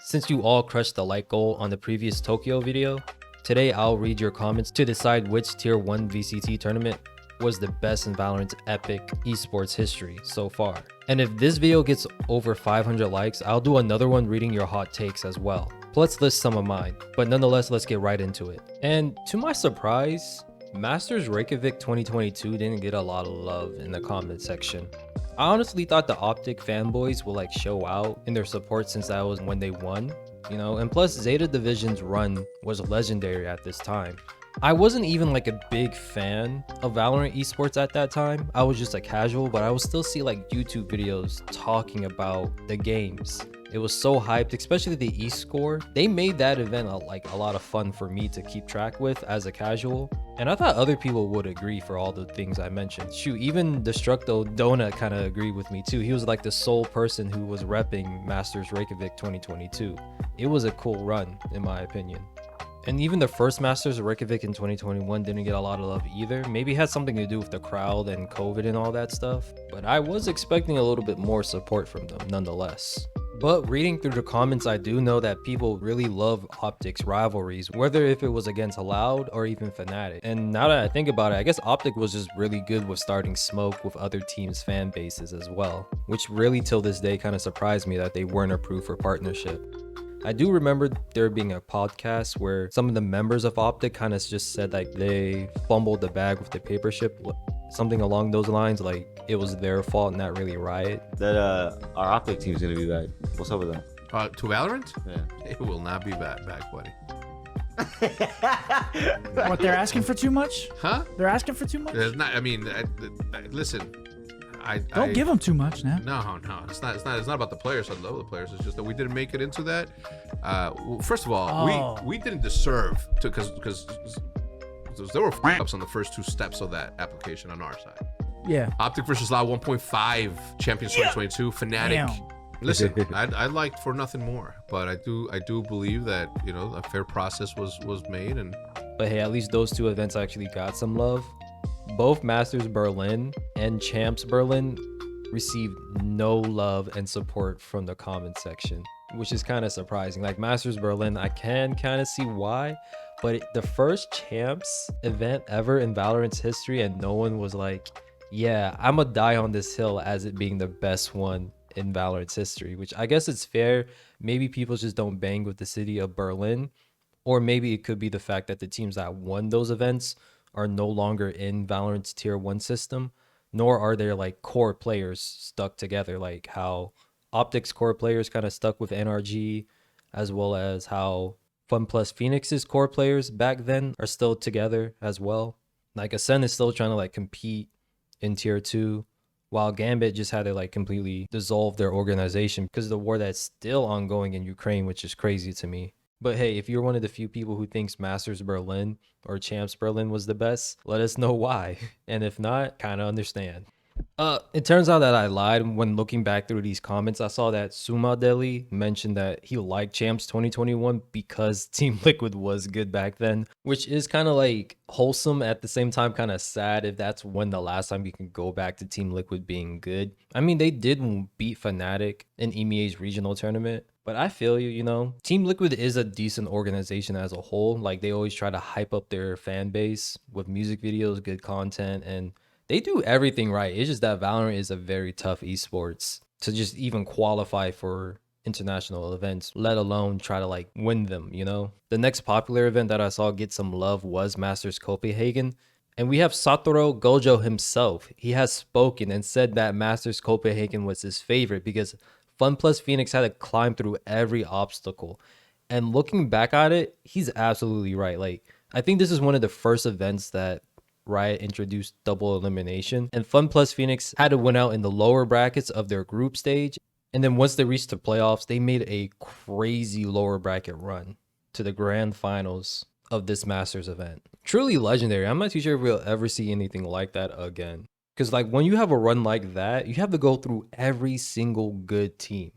Since you all crushed the like goal on the previous Tokyo video, today I'll read your comments to decide which Tier 1 VCT tournament was the best in Valorant's epic esports history so far. And if this video gets over 500 likes, I'll do another one reading your hot takes as well. Plus list some of mine, but nonetheless, let's get right into it. And to my surprise, Masters Reykjavik 2022 didn't get a lot of love in the comment section. I honestly thought the Optic fanboys will show out in their support since that was when they won, and plus Zeta Division's run was legendary at this time. I wasn't even a big fan of Valorant esports at that time. I was just a casual, but I would still see YouTube videos talking about the games. It was so hyped, especially the e-score. They made that event a lot of fun for me to keep track with as a casual. And I thought other people would agree for all the things I mentioned. Shoot, even Destructo Donut kind of agreed with me too. He was the sole person who was repping Masters Reykjavik 2022. It was a cool run, in my opinion. And even the first Masters of Reykjavik in 2021 didn't get a lot of love either. Maybe it had something to do with the crowd and COVID and all that stuff. But I was expecting a little bit more support from them nonetheless. But reading through the comments, I do know that people really love Optic's rivalries, whether if it was against Loud or even Fnatic. And now that I think about it, I guess Optic was just really good with starting smoke with other teams' fan bases as well, which really till this day kind of surprised me that they weren't approved for partnership. I do remember there being a podcast where some of the members of Optic kind of just said they fumbled the bag with the paper ship, something along those lines, it was their fault, not really Riot. That our Optic team's gonna be back. What's up with that? To Valorant? Yeah. It will not be back, buddy. What, they're asking for too much? Huh? They're asking for too much? There's not. I mean, listen. Don't give them too much now. No. It's not about the players. I love the players. It's just that we didn't make it into that. Well, first of all, we didn't deserve to because there were ups on the first two steps of that application on our side. Yeah. Optic versus Loud 1.5 Champions 2022 Fnatic. Damn. Listen, I liked for nothing more, but I do believe that a fair process was made, and but hey, at least those two events actually got some love. Both Masters Berlin and Champs Berlin received no love and support from the comment section, which is kind of surprising. Masters Berlin, I can kind of see why, but the first Champs event ever in Valorant's history, and no one was yeah, I'm gonna die on this hill as it being the best one in Valorant's history, which I guess it's fair. Maybe people just don't bang with the city of Berlin, or maybe it could be the fact that the teams that won those events are no longer in Valorant's tier 1 system, nor are there core players stuck together, how Optic's core players kind of stuck with NRG, as well as how FunPlus Phoenix's core players back then are still together as well. Ascend is still trying to compete in tier 2, while Gambit just had to completely dissolve their organization because of the war that's still ongoing in Ukraine, which is crazy to me. But hey, if you're one of the few people who thinks Masters Berlin or Champs Berlin was the best, let us know why. And if not, kind of understand. It turns out that I lied. When looking back through these comments, I saw that Suma Deli mentioned that he liked Champs 2021 because Team Liquid was good back then, which is kind of wholesome, at the same time kind of sad if that's when the last time you can go back to Team Liquid being good. I mean, they did beat Fnatic in EMEA's regional tournament, but I feel you, Team Liquid is a decent organization as a whole. They always try to hype up their fan base with music videos, good content, and they do everything right. It's just that Valorant is a very tough esports to just even qualify for international events, let alone try to win them, The next popular event that I saw get some love was Masters Copenhagen. And we have Satoru Gojo himself. He has spoken and said that Masters Copenhagen was his favorite because FunPlus Phoenix had to climb through every obstacle. And looking back at it, he's absolutely right. I think this is one of the first events that Riot introduced double elimination, and FunPlus Phoenix had to win out in the lower brackets of their group stage, and then once they reached the playoffs, they made a crazy lower bracket run to the grand finals of this Masters event. Truly legendary. I'm not too sure if we'll ever see anything like that again, because when you have a run like that, you have to go through every single good team.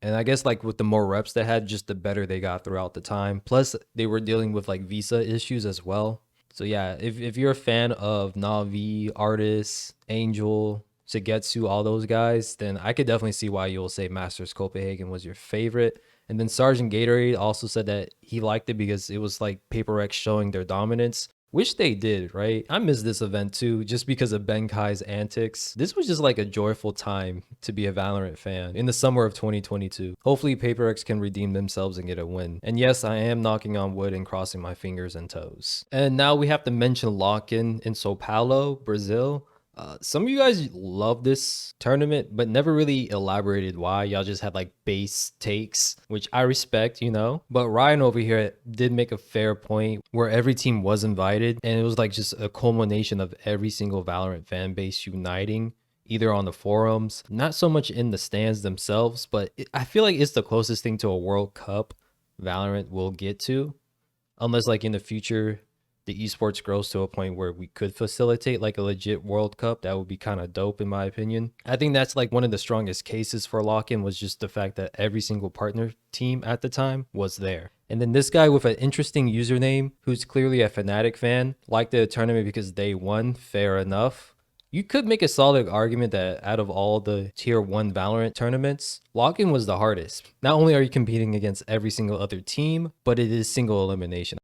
And I guess with the more reps they had, just the better they got throughout the time. Plus they were dealing with visa issues as well. So yeah, if you're a fan of Na'Vi, Artis, Angel, Sugetsu, all those guys, then I could definitely see why you'll say Masters Copenhagen was your favorite. And then Sergeant Gatorade also said that he liked it because it was like Paper X showing their dominance, which they did, right? I missed this event too, just because of Ben Kai's antics. This was just like a joyful time to be a Valorant fan in the summer of 2022. Hopefully Paper X can redeem themselves and get a win. And yes, I am knocking on wood and crossing my fingers and toes. And now we have to mention lock-in Sao Paulo, Brazil. Some of you guys love this tournament, but never really elaborated why. Y'all just had like base takes, which I respect, you know. But Ryan over here did make a fair point where every team was invited, and it was like just a culmination of every single Valorant fan base uniting, either on the forums, not so much in the stands themselves, but I feel like it's the closest thing to a World Cup Valorant will get to, unless like in the future the esports grows to a point where we could facilitate like a legit World Cup. That would be kind of dope in my opinion. I think that's like one of the strongest cases for lock-in was just the fact that every single partner team at the time was there. And then this guy with an interesting username who's clearly a Fnatic fan liked the tournament because they won. Fair enough. You could make a solid argument that out of all the tier 1 Valorant tournaments, lock-in was the hardest. Not only are you competing against every single other team, but it is single elimination.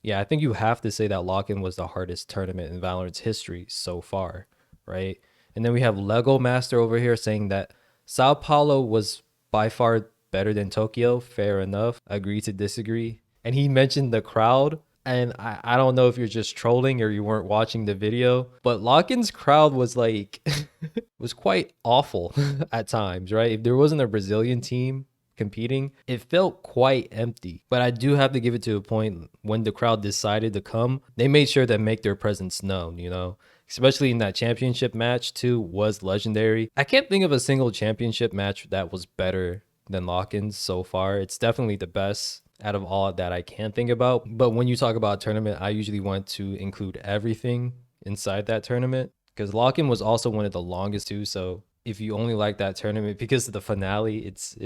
Yeah, I think you have to say that lock-in was the hardest tournament in Valorant's history so far, right? And then we have Lego Master over here saying that Sao Paulo was by far better than Tokyo. Fair enough. Agree to disagree. And he mentioned the crowd. And I don't know if you're just trolling or you weren't watching the video, but lock-in's crowd was like, was quite awful at times, right? If there wasn't a Brazilian team competing, it felt quite empty. But I do have to give it to a point when the crowd decided to come, they made sure to make their presence known, you know, especially in that championship match too, was legendary. I can't think of a single championship match that was better than lock-ins so far. It's definitely the best out of all that I can think about. But when you talk about a tournament, I usually want to include everything inside that tournament because lock-in was also one of the longest too. So if you only like that tournament because of the finale, it's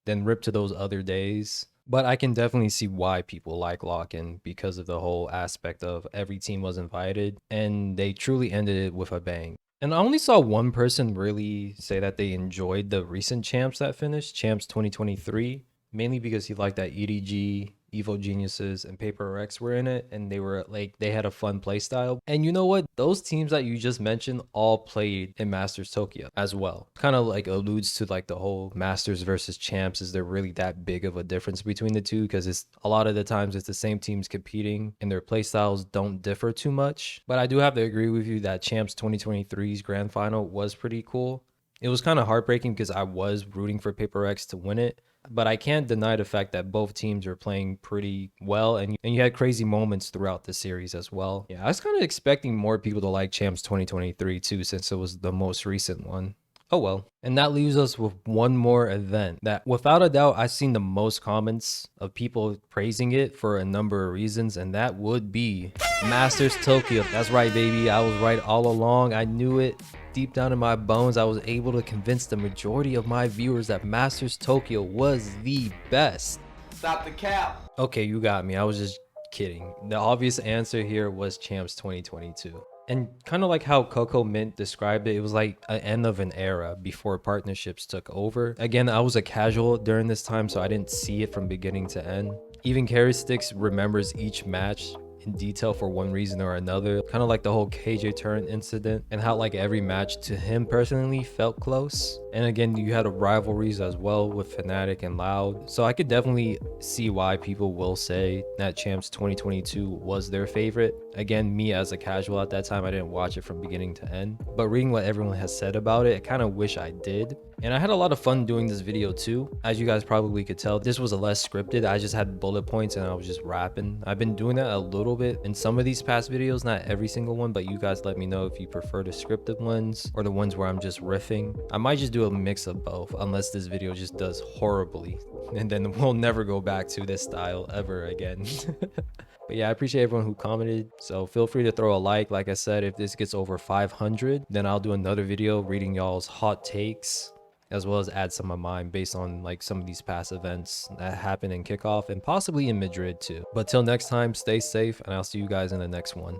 then rip to those other days. But I can definitely see why people like lock-in because of the whole aspect of every team was invited and they truly ended it with a bang. And I only saw one person really say that they enjoyed the recent champs that finished, champs 2023, mainly because he liked that EDG, Evo Geniuses, and Paper X were in it, and they were like, they had a fun play style. And you know what? Those teams that you just mentioned all played in Masters Tokyo as well. Kind of like alludes to like the whole Masters versus champs. Is there really that big of a difference between the two? Because it's a lot of the times it's the same teams competing and their play styles don't differ too much. But I do have to agree with you that champs 2023's grand final was pretty cool. It was kind of heartbreaking because I was rooting for Paper X to win it. But I can't deny the fact that both teams are playing pretty well, and you had crazy moments throughout the series as well. Yeah, I was kind of expecting more people to like Champs 2023 too, since it was the most recent one. Oh well. And that leaves us with one more event that without a doubt I've seen the most comments of people praising it for a number of reasons, and that would be Masters Tokyo. That's right, baby. I was right all along. I knew it. Deep down in my bones, I was able to convince the majority of my viewers that Masters Tokyo was the best. Stop the cap. Okay, you got me. I was just kidding. The obvious answer here was Champs 2022. And kind of like how Coco Mint described it, it was like an end of an era before partnerships took over. Again, I was a casual during this time, so I didn't see it from beginning to end. Even Carry Sticks remembers each match in detail for one reason or another, kind of like the whole KJ turn incident and how like every match to him personally felt close. And again, you had rivalries as well with Fnatic and Loud, so I could definitely see why people will say that Champs 2022 was their favorite. Again, me as a casual at that time, I didn't watch it from beginning to end, but reading what everyone has said about it, I kind of wish I did. And I had a lot of fun doing this video too. As you guys probably could tell, this was a less scripted. I just had bullet points and I was just rapping. I've been doing that a little bit in some of these past videos, not every single one, but you guys let me know if you prefer the scripted ones or the ones where I'm just riffing. I might just do a mix of both, unless this video just does horribly, and then we'll never go back to this style ever again. But yeah, I appreciate everyone who commented, so feel free to throw a like. Like I said, if this gets over 500, then I'll do another video reading y'all's hot takes, as well as add some of mine based on like some of these past events that happened in kickoff and possibly in Madrid too. But till next time, stay safe, and I'll see you guys in the next one.